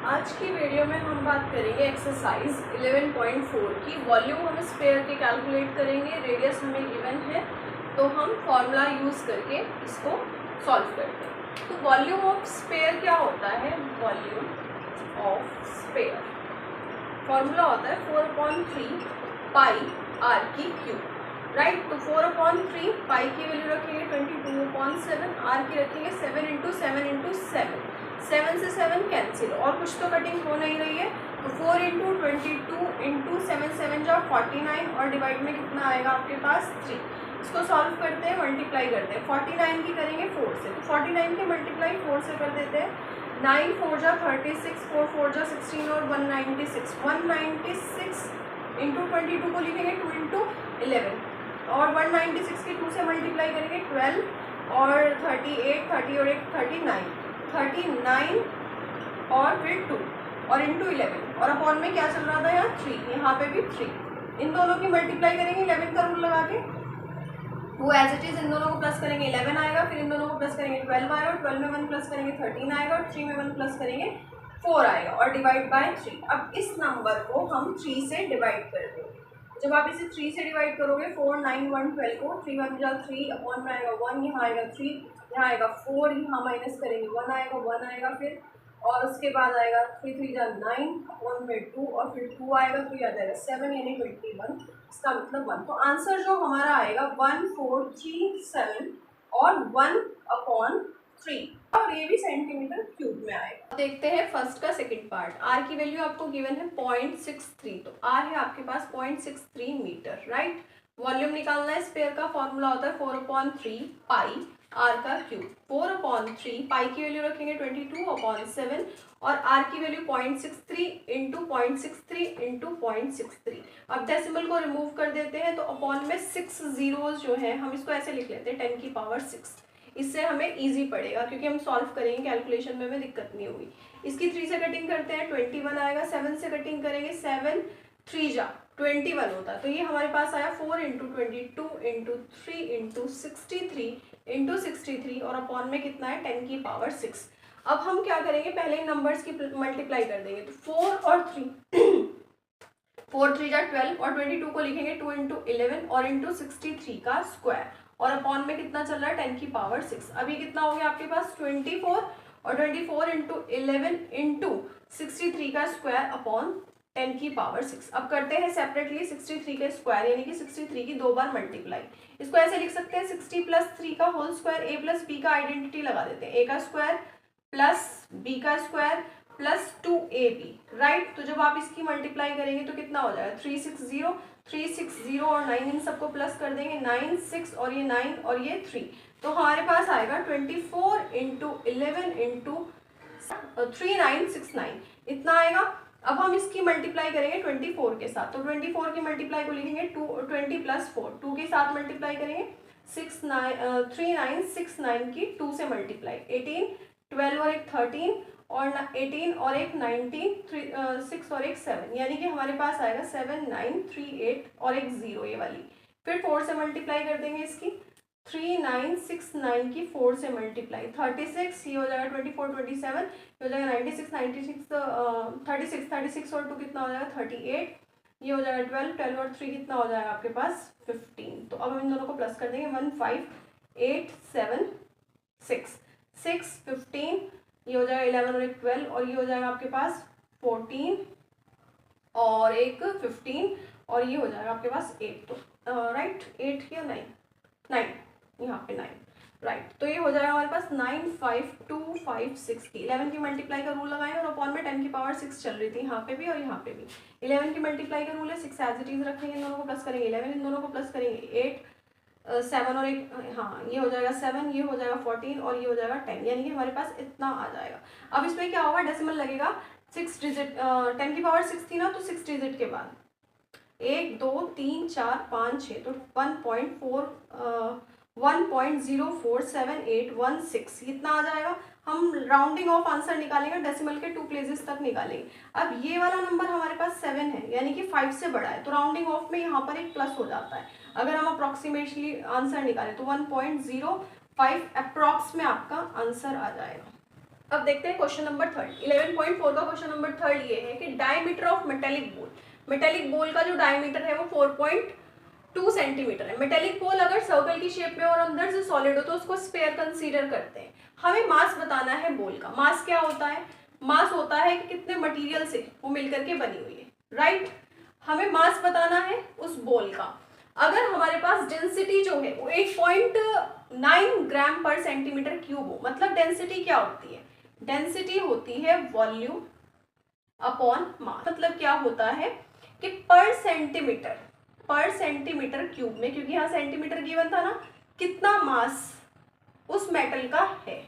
आज की वीडियो में हम बात करेंगे एक्सरसाइज 11.4 की। वॉल्यूम हम स्फीयर के कैलकुलेट करेंगे, रेडियस हमें गिवन है तो हम फॉर्मूला यूज़ करके इसको सॉल्व करते हैं। तो वॉल्यूम ऑफ स्फीयर क्या होता है? वॉल्यूम ऑफ स्फीयर फॉर्मूला होता है 4/3 पाई आर की क्यूब, राइट। तो 4/3 पाई की वैल्यू रखेंगे 22/7, आर की रखेंगे 7 × 7 × 7, 7 से 7 कैंसिल, और कुछ तो कटिंग हो नहीं रही है। तो 4 × 22 × 7, 7 जा 49, और डिवाइड में कितना आएगा आपके पास 3। इसको सॉल्व करते हैं, मल्टीप्लाई करते हैं। 49 की करेंगे 4 से, तो 49 की मल्टीप्लाई 4 से कर देते हैं। 9 4 जा 36, 4 4 जा 16 और 196 × 22 को लिखेंगे 2 × 11, और 196 की 2 से मल्टीप्लाई करेंगे 12 और 38, 30 और 1 39 और फिर 2 और इंटू 11, और अपॉन में क्या चल रहा था यहाँ 3, यहाँ पे भी 3। इन दोनों की मल्टीप्लाई करेंगे 11 का रूल लगा के, 2 एज इट इज, इन दोनों को प्लस करेंगे 11 आएगा, फिर इन दोनों को प्लस करेंगे 12 आएगा, 12 में 1 प्लस करेंगे 13 आएगा, और 3 में 1 प्लस करेंगे 4 आएगा, और डिवाइड बाय 3। अब इस नंबर को हम 3 से डिवाइड कर देंगे। जब आप इसे 3 से डिवाइड करोगे 4 9 1 12 को 3 1 जा 3, अपॉन में आएगा 1, यहाँ आएगा 3, यहाँ आएगा 4, यहाँ माइनस करेंगे 1 आएगा फिर, और उसके बाद आएगा 3 3 जा 9, अपॉन में 2, और फिर 2 आएगा, तो ये आ जाएगा 7 यानी 21, इसका मतलब 1। तो आंसर जो हमारा आएगा 1437 और 1/3, और ये भी सेंटीमीटर क्यूब में आएगा। देखते हैं फर्स्ट का सेकंड पार्ट। आर की वैल्यू आपको गिवन है 0.63, तो आर है आपके पास 0.63 मीटर, राइट। वॉल्यूम निकालना है स्फीयर का, फॉर्मूला होता है 4/3 पाई आर का क्यूब। 4/3 पाई की वैल्यू रखेंगे 22/7, और आर की वैल्यू 0.63 × 0.63 × 0.63। अब डेसिमल को रिमूव कर देते हैं, तो अपॉन में 6 जीरोज जो है हम इसको ऐसे लिख लेते हैं 10⁶। इससे हमें इजी पड़ेगा क्योंकि हम सॉल्व करेंगे, कैलकुलेशन में हमें दिक्कत नहीं होगी। इसकी 3 से कटिंग करते हैं 21 आएगा, 7 से कटिंग करेंगे 7 3 जा 21 होता है, तो ये हमारे पास आया 4 × 22 × 3 × 63 × 63, और अपॉन में कितना है 10⁶। अब हम क्या करेंगे, पहले नंबर्स की मल्टीप्लाई कर देंगे, तो 4 और 3 4 3 जा 12, और 22 को लिखेंगे 2 × 11 और इंटू 63 का स्क्वायर, और अपॉन में कितना चल रहा है 10⁶। अभी कितना हो गया आपके पास 24, और 24 × 11 × 63 का स्क्वायर अपॉन 10⁶। अब करते हैं सेपरेटली 63 के स्क्वायर, यानी कि 63 की 2 बार मल्टीप्लाई। इसको ऐसे लिख सकते हैं 60 + 3 का होल स्क्वायर, a + b का आइडेंटिटी लगा देते हैं, a का स्क्वायर प्लस b का स्क्वायर प्लस 2ab, राइट। तो जब आप इसकी मल्टीप्लाई करेंगे तो कितना हो जाएगा 360 और 9, इन सबको प्लस कर देंगे 9 6, और ये 9 और ये 3, तो हमारे पास आएगा 24 × 11 × 3969, इतना आएगा। अब हम इसकी मल्टीप्लाई करेंगे 24 के साथ, तो 24 की मल्टीप्लाई को लिखेंगे 20 + 4, 2 के साथ मल्टीप्लाई करेंगे 3969 की 2 से मल्टीप्लाई 18, 12 और एक 13, और 18 और एक 19, 6 और एक 7, यानी कि हमारे पास आएगा 7938 और एक 0 ये वाली। फिर 4 से मल्टीप्लाई कर देंगे इसकी 3969 की 4 से मल्टीप्लाई 36, ये हो जाएगा 24 27, ये हो जाएगा 96 36 और 2 कितना हो जाएगा 38, ये हो जाएगा 12 और 3 कितना हो जाएगा आपके पास 15। तो अब हम इन दोनों को प्लस कर देंगे 15876 6 15, ये हो जाएगा 11 और एक 12, और ये हो जाएगा आपके पास 14 और एक 15, और ये हो जाएगा आपके पास 8, तो राइट 8 या 9 यहाँ पे 9, राइट। तो ये हो जाएगा हमारे पास 95256 की 11 की मल्टीप्लाई का रूल लगाएंगे, और अपॉन में 10⁶ चल रही थी यहाँ पे भी और यहाँ पे भी। 11 की मल्टीप्लाई का रूल है 6 एज इट इज रखेंगे, इन दोनों को प्लस करेंगे 11, इन दोनों को प्लस करेंगे 8 7 और एक, हाँ ये हो जाएगा 7, ये हो जाएगा 14, और ये हो जाएगा 10, यानी कि हमारे पास इतना आ जाएगा। अब इसमें क्या होगा, डेसिमल लगेगा 6 डिजिट, 10⁶ थी ना, तो 6 डिजिट के बाद 1 2 3 4 5 6, तो 1.04781 इतना आ जाएगा। हम राउंडिंग ऑफ आंसर निकालेंगे, डेसिमल के 2 प्लेसेस तक निकालेंगे। अब ये वाला नंबर हमारे पास 7 है, यानी कि 5 से बड़ा है, तो राउंडिंग ऑफ में यहाँ पर एक प्लस हो जाता है। अगर हम अप्रॉक्सीमेटली आंसर निकालें तो 1.05 अप्रॉक्स में आपका आंसर आ जाएगा। अब देखते हैं क्वेश्चन नंबर थर्ड। 11.4 का क्वेश्चन नंबर थर्ड ये है कि डायमीटर ऑफ मेटेलिक बोल, मेटेलिक बोल का जो डायमीटर है वो 4.2 सेंटीमीटर है। मेटेलिक बोल अगर सर्कल की शेप में और अंदर से सॉलिड हो तो उसको स्फीयर कंसीडर करते हैं। हमें मास बताना है बोल का। मास क्या होता है? मास होता है कि कितने मटेरियल से वो मिलकर के बनी हुई है, राइट। हमें मास बताना है उस बोल का। अगर हमारे पास डेंसिटी जो है वो 8.9 ग्राम पर सेंटीमीटर क्यूब हो, मतलब डेंसिटी क्या होती है? डेंसिटी होती है वॉल्यूम अपॉन मास। मतलब क्या होता है कि पर सेंटीमीटर क्यूब में, क्योंकि यहाँ सेंटीमीटर गिवन था ना, कितना मास उस मेटल का है,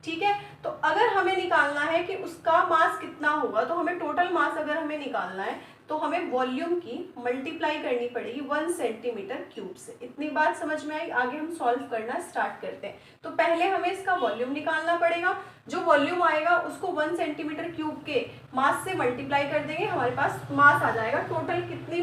ठीक है। तो अगर हमें निकालना है कि उसका मास कितना होगा, तो हमें टोटल मास अगर हमें निकालना है तो हमें वॉल्यूम की मल्टीप्लाई करनी पड़ेगी 1 सेंटीमीटर क्यूब से। इतनी बात समझ में आई? आगे हम सॉल्व करना स्टार्ट करते हैं। तो पहले हमें इसका वॉल्यूम निकालना पड़ेगा। जो वॉल्यूम आएगा उसको 1 सेंटीमीटर क्यूब के मास से मल्टीप्लाई कर देंगे, हमारे पास मास आ जाएगा टोटल कितनी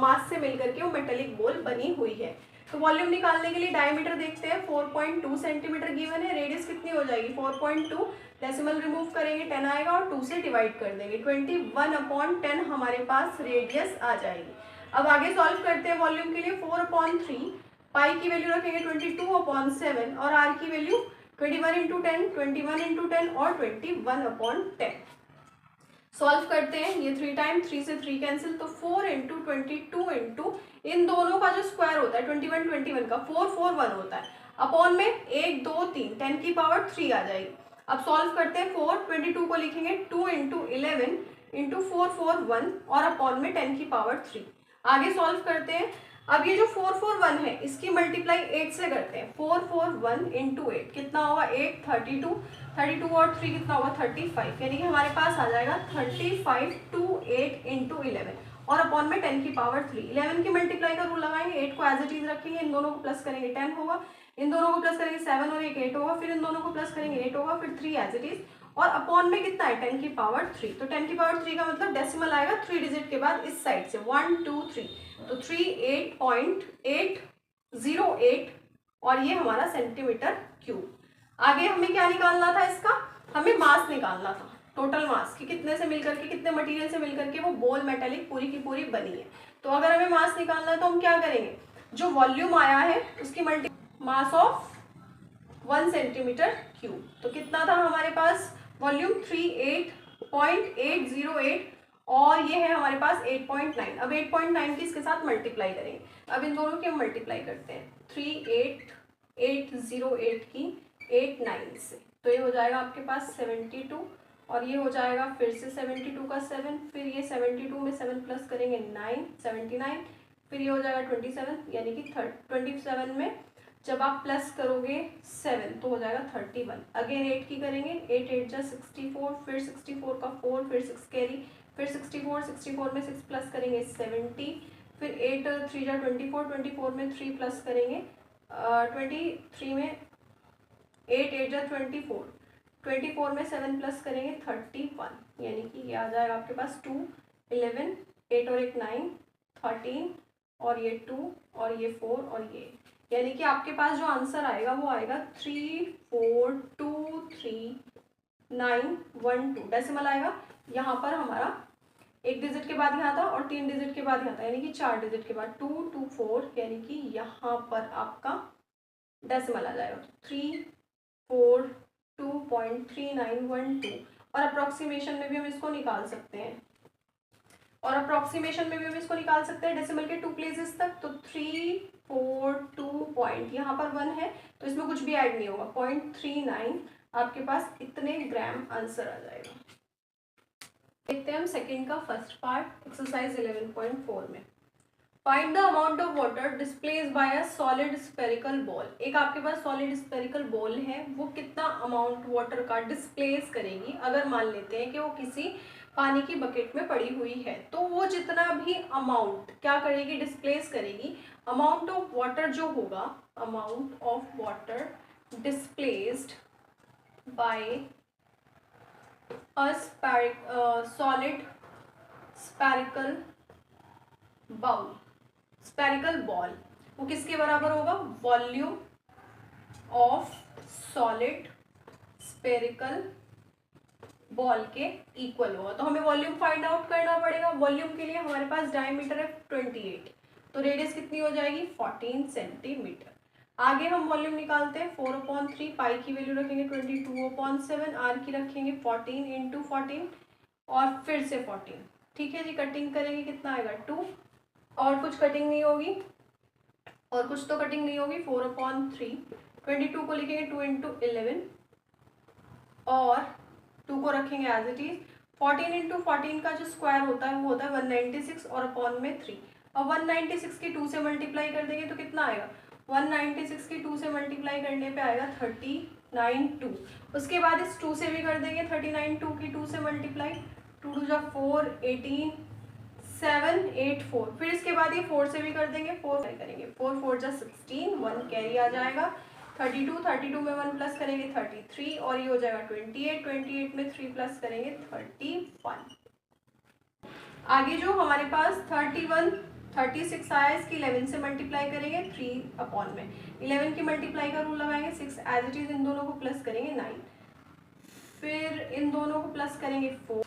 मास से मिलकर के वो मेटेलिक बॉल बनी हुई है। तो वॉल्यूम निकालने के लिए डायमीटर देखते हैं, 4.2 सेंटीमीटर गिवन है। रेडियस कितनी हो जाएगी? 4.2, डेसिमल रिमूव करेंगे 10 आएगा और 2 से डिवाइड कर देंगे, 21/10 हमारे पास रेडियस आ जाएगी। अब आगे सॉल्व करते हैं वॉल्यूम के लिए। 4/3, पाई की वैल्यू रखेंगे 22/7 और आर की वैल्यू 21/10 और 21/10। सॉल्व करते हैं, ये 3 टाइम 3 से 3 कैंसिल, तो 4 इंटू 22 इंटू इन दोनों का जो स्क्वायर होता है 21 का 441 होता है, अपॉन में 1 2 3 10 की पावर 3 आ जाएगी। अब सॉल्व करते हैं, 422 को लिखेंगे 2 इंटू 11 इंटू 441 और अपॉन में 10 की पावर 3। आगे सॉल्व करते हैं। अब ये जो 441 है इसकी मल्टीप्लाई 8 से करते हैं। 441 इंटू 8 कितना होगा? 8 32, 32 और 3 कितना होगा? 35, यानी कि हमारे पास आ जाएगा 35 2 8 इंटू 11 और अपॉन में 10 की पावर 3। 11 की मल्टीप्लाई का रूल लगाएंगे, 8 को एज इट इज रखेंगे, इन दोनों को प्लस करेंगे 10 होगा, इन दोनों को प्लस करेंगे 7 और 8 होगा, फिर इन दोनों को प्लस करेंगे 8 होगा, फिर 3 एज इट इज और अपॉन में कितना है? 10 की पावर 3। तो 10 की पावर 3 का मतलब डेसिमल आएगा 3 डिजिट के बाद इस साइड से 1 2 3, तो 38.808 और ये हमारा सेंटीमीटर क्यूब। आगे हमें क्या निकालना था? इसका हमें मास निकालना था, टोटल मास कि कितने से मिलकर के, कितने मटेरियल से मिलकर के वो बॉल मेटेलिक पूरी की पूरी बनी है। तो अगर हमें मास निकालना है तो हम क्या करेंगे? जो वॉल्यूम आया है उसकी मास ऑफ 1 सेंटीमीटर क्यूब, तो कितना था हमारे पास वॉल्यूम? 38.808 और ये है हमारे पास 8.9। अब 8.9 की इसके साथ मल्टीप्लाई करेंगे। अब इन दोनों की हम मल्टीप्लाई करते हैं, 38.808 की 89 से, तो ये हो जाएगा आपके पास 72 और ये हो जाएगा फिर से 72 का 7, फिर ये 72 में 7 प्लस करेंगे 9 79, फिर ये हो जाएगा 27, यानी कि 27 में जब आप प्लस करोगे 7 तो हो जाएगा 31। अगेन 8 की करेंगे, 8 8 जा 64, फिर 64 का 4, फिर 6 कैरी, फिर 64 में 6 प्लस करेंगे 70, फिर 8 3 जा 24 में 3 प्लस करेंगे 23 में 8 8 जा 24 में 7 प्लस करेंगे 31, यानी कि ये आ जाएगा आपके पास 2 11 8 और 1 9 13 और ये 2 और ये 4 और ये, यानी कि आपके पास जो आंसर आएगा वो आएगा 34239112 डेसिमल आएगा। यहाँ पर हमारा एक डिजिट के बाद यहाँ था और 3 डिजिट के बाद यहाँ था, यानी कि 4 डिजिट के बाद 224, यानी कि यहाँ पर आपका डेसिमल आ जाएगा 342.3912 और अप्रॉक्सीमेशन में भी हम इसको निकाल सकते हैं, डेसिमल के 2 प्लेसेस तक। तो 342 पॉइंट यहाँ पर 1 है तो इसमें कुछ भी ऐड नहीं होगा, 0.39 आपके पास इतने ग्राम आंसर आ जाएगा। देखते हैं हम सेकंड का फर्स्ट पार्ट एक्सरसाइज 11.4 में। Find the amount of water displaced by a solid spherical ball. एक आपके पास सॉलिड स्फेरिकल बॉल है, वो कितना अमाउंट वाटर का डिस्प्लेस करेगी। अगर मान लेते हैं कि वो किसी पानी की बकेट में पड़ी हुई है, तो वो जितना भी अमाउंट क्या करेगी? डिस्प्लेस करेगी। अमाउंट ऑफ वाटर जो होगा, amount of water displaced by a solid spherical ball, वो किसके बराबर होगा? Volume of solid spherical ball के इक्वल होगा। तो हमें वॉल्यूम फाइंड आउट करना पड़ेगा। वॉल्यूम के लिए हमारे पास डायमीटर है 28, तो रेडियस कितनी हो जाएगी 14 सेंटीमीटर। आगे हम वॉल्यूम निकालते हैं 4/3, पाई की वैल्यू रखेंगे 22/7, आर की रखेंगे 14 × 14 और फिर से 14। ठीक है जी, कटिंग करेंगे कितना आएगा 2, और कुछ कटिंग नहीं होगी, और कुछ तो कटिंग नहीं होगी। 4/3, 22 को लिखेंगे 2 × 11 और 2 को रखेंगे एज इट इज। 14 × 14 का जो स्क्वायर होता है वो होता है 196 और अपॉन में 3। अब 196 की 2 से मल्टीप्लाई कर देंगे तो कितना आएगा, 196 की 2 से मल्टीप्लाई करने पे आएगा 39/2। उसके बाद इस 2 से भी कर देंगे 39/2 की 2 से मल्टीप्लाई, 2 2 जा 4, 18, 7, 8, 4। फिर इसके बाद ये 4 से भी कर देंगे, 4 करेंगे 4 4 जा 16, 1 कैरी आ जाएगा। 32 में 1 प्लस करेंगे 33 और ये हो जाएगा 28 में 3 प्लस करेंगे 31। आगे जो हमारे पास 31, 36 आया, इसकी 11 से मल्टीप्लाई करेंगे 3 में 11 की मल्टीप्लाई का रूल लगाएंगे 6 एज इट इज, इन दोनों को प्लस करेंगे 9, फिर इन दोनों को प्लस करेंगे 4,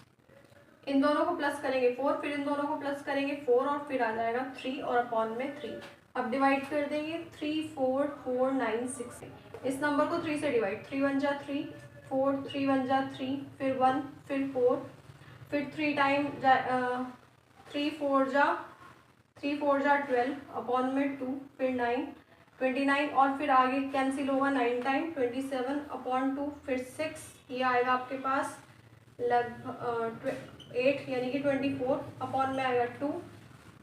इन दोनों को प्लस करेंगे 4, फिर इन दोनों को प्लस करेंगे 4 और फिर आ जाएगा 3 और अपॉन में 3। अब डिवाइड कर देंगे 3 4 4 9 6। इस नंबर को 3 से डिवाइड, 3 1 जा 3, 4 3 1 जा 3, फिर 1, फिर 4, फिर 3 टाइम 3 4 जा 12 अपॉन में 2, फिर 9 29 और फिर आगे कैंसिल होगा 9 टाइम 27 अपॉन 2, फिर 6, ये आएगा आपके पास लगभग 8 यानी कि 24 अपॉन में आएगा 2।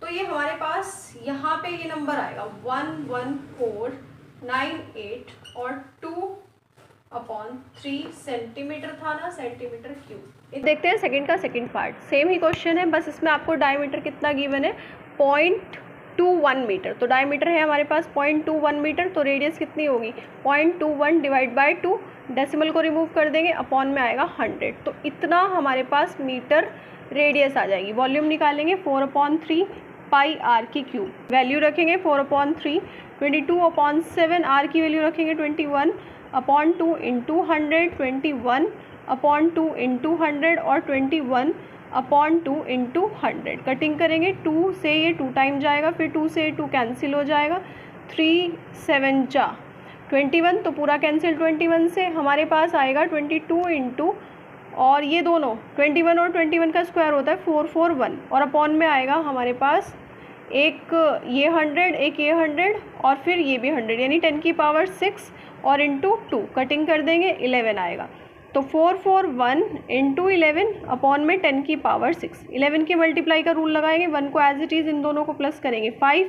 तो ये हमारे पास यहाँ पे ये नंबर आएगा 11498 और 2/3 सेंटीमीटर था ना, सेंटीमीटर क्यूब। देखते हैं सेकंड का सेकंड पार्ट, सेम ही क्वेश्चन है, बस इसमें आपको डायमीटर कितना गिवन है 0.21 मीटर। तो डायमीटर है हमारे पास 0.21 मीटर, तो रेडियस कितनी होगी 0.21 डिवाइड बाय 2, डेसिमल को रिमूव कर देंगे, अपॉन में आएगा 100। तो इतना हमारे पास मीटर रेडियस आ जाएगी। वॉल्यूम निकालेंगे 4/3 पाई आर की क्यूब, वैल्यू रखेंगे 4/3, 22/7, आर की वैल्यू रखेंगे 21/2 इंटू 100, 21/2 इंटू 100 और 21/2 इंटू 100। कटिंग करेंगे 2 से ये 2 टाइम जाएगा, फिर 2 से 2 कैंसिल हो जाएगा, 3 7 जा 21, तो पूरा कैंसिल 21 से। हमारे पास आएगा 22 इंटू, और ये दोनों 21 और 21 का स्क्वायर होता है 441 और अपॉन में आएगा हमारे पास एक ये 100, एक ये 100 और फिर ये भी 100, यानी 10 की पावर 6 और इंटू 2। कटिंग कर देंगे 11 आएगा, तो 441 इंटू 11 अपॉन में 10 की पावर 6। 11 की मल्टीप्लाई का रूल लगाएंगे, 1 को एज इट इज़ इन दोनों को प्लस करेंगे 5,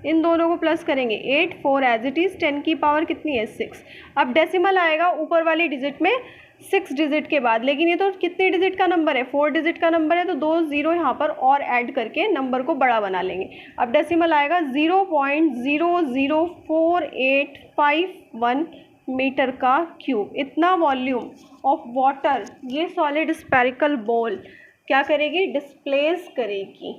इन दोनों को प्लस करेंगे 8, 4 एज इट इज़, 10 की पावर कितनी है 6। अब डेसिमल आएगा ऊपर वाली डिजिट में 6 डिजिट के बाद, लेकिन ये तो कितने डिजिट का नंबर है 4 डिजिट का नंबर है, तो 2 0 यहाँ पर और ऐड करके नंबर को बड़ा बना लेंगे। अब डेसिमल आएगा 0.00485 मीटर का क्यूब। इतना वॉल्यूम ऑफ वाटर ये सॉलिड स्फेरिकल बॉल क्या करेगी, डिस्प्लेस करेगी।